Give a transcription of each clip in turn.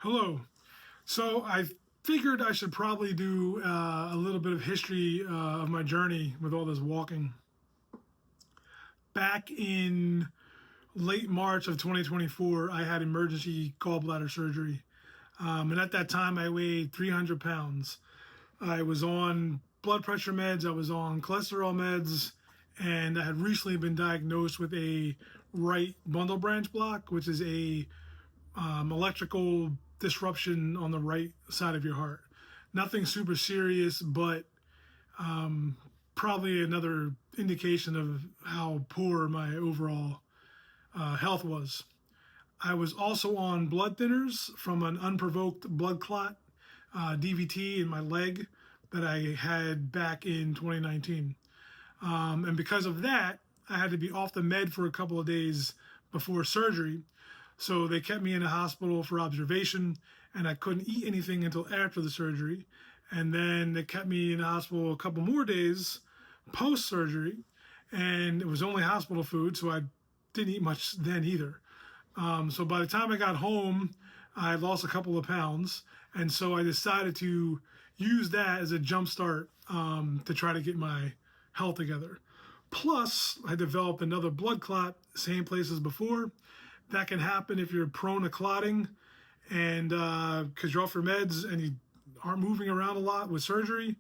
Hello. So I figured I should probably do a little bit of history of my journey with all this walking. Back in late March of 2024, I had emergency gallbladder surgery. And at that time, I weighed 300 pounds. I was on blood pressure meds, I was on cholesterol meds, and I had recently been diagnosed with a right bundle branch block, which is a electrical disruption on the right side of your heart. Nothing super serious, but probably another indication of how poor my overall health was. I was also on blood thinners from an unprovoked blood clot, DVT, in my leg that I had back in 2019. And because of that, I had to be off the med for a couple of days before surgery. So they kept me in a hospital for observation, and I couldn't eat anything until after the surgery. And then they kept me in the hospital a couple more days post surgery, and it was only hospital food, so I didn't eat much then either. So by the time I got home, I lost a couple of pounds, and so I decided to use that as a jump start to try to get my health together. Plus, I developed another blood clot, same place as before. That can happen if you're prone to clotting, and because you're off your meds and you aren't moving around a lot with surgery,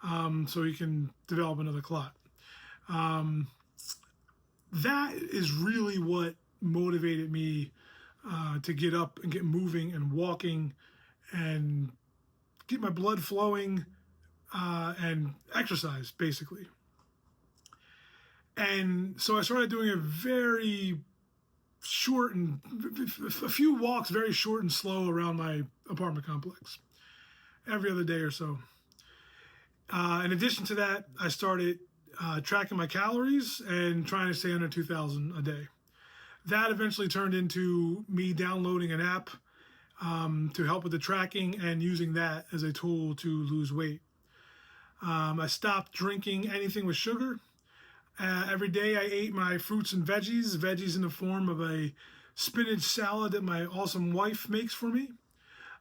so you can develop another clot. That is really what motivated me to get up and get moving and walking and get my blood flowing and exercise, basically. And so I started doing a very short and a few walks, very short and slow around my apartment complex every other day or so. In addition to that, I started tracking my calories and trying to stay under 2,000 a day. That eventually turned into me downloading an app to help with the tracking and using that as a tool to lose weight. I stopped drinking anything with sugar. Every day I ate my fruits and veggies in the form of a spinach salad that my awesome wife makes for me.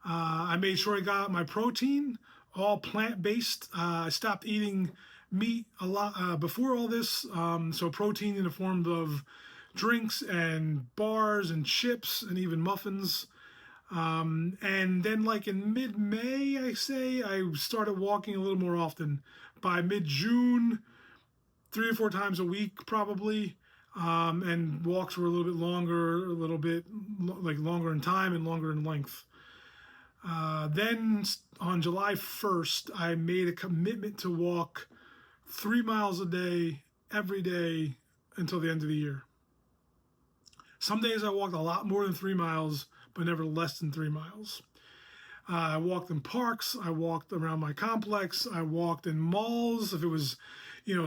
I made sure I got my protein, all plant-based. I stopped eating meat a lot before all this, so protein in the form of drinks and bars and chips and even muffins. And then like in mid-May, I started walking a little more often. By mid-June, 3 or 4 times a week probably, and walks were a little bit longer, a little bit like longer in time and longer in length. Then on July 1st, I made a commitment to walk 3 miles a day every day until the end of the year. Some days I walked a lot more than 3 miles, but never less than 3 miles. I walked in parks. I walked around my complex. I walked in malls. If it was,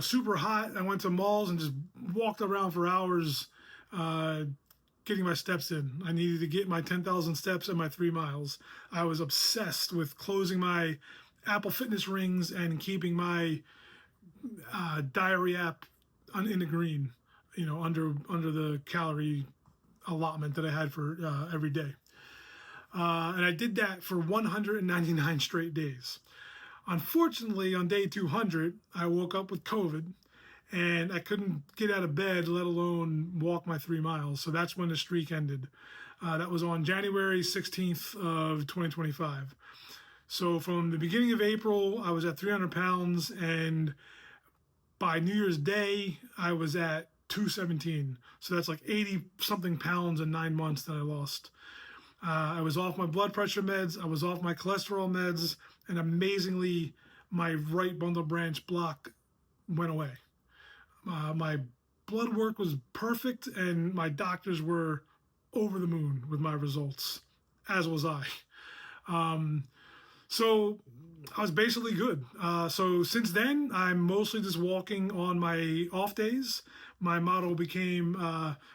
super hot, I went to malls and just walked around for hours, getting my steps in. I needed to get my 10,000 steps and my 3 miles. I was obsessed with closing my Apple Fitness rings and keeping my diary app in the green, under the calorie allotment that I had for every day. And I did that for 199 straight days. Unfortunately, on day 200, I woke up with COVID and I couldn't get out of bed, let alone walk my 3 miles. So that's when the streak ended. That was on January 16th of 2025. So from the beginning of April, I was at 300 pounds, and by New Year's Day, I was at 217. So that's like 80 something pounds in 9 months that I lost. I was off my blood pressure meds, I was off my cholesterol meds, and amazingly, my right bundle branch block went away. My blood work was perfect, and my doctors were over the moon with my results, as was I. So I was basically good. So since then, I'm mostly just walking on my off days. My motto became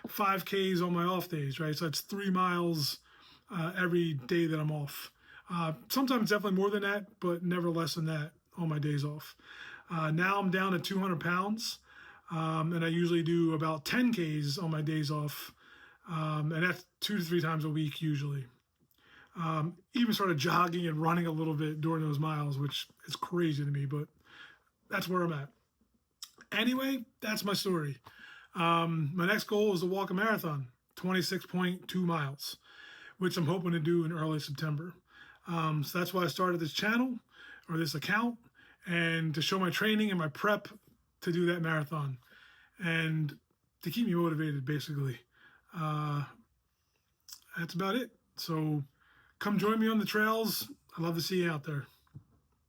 5Ks on my off days, right? So that's 3 miles every day that I'm off. Sometimes definitely more than that, but never less than that on my days off. Now I'm down to 200 pounds, and I usually do about 10Ks on my days off, and that's 2 to 3 times a week usually. Even started jogging and running a little bit during those miles, which is crazy to me, but that's where I'm at. Anyway, that's my story. My next goal is to walk a marathon, 26.2 miles, which I'm hoping to do in early September. So that's why I started this channel or this account, and to show my training and my prep to do that marathon and to keep me motivated, basically. Uh, that's about it. So come join me on the trails. I'd love to see you out there.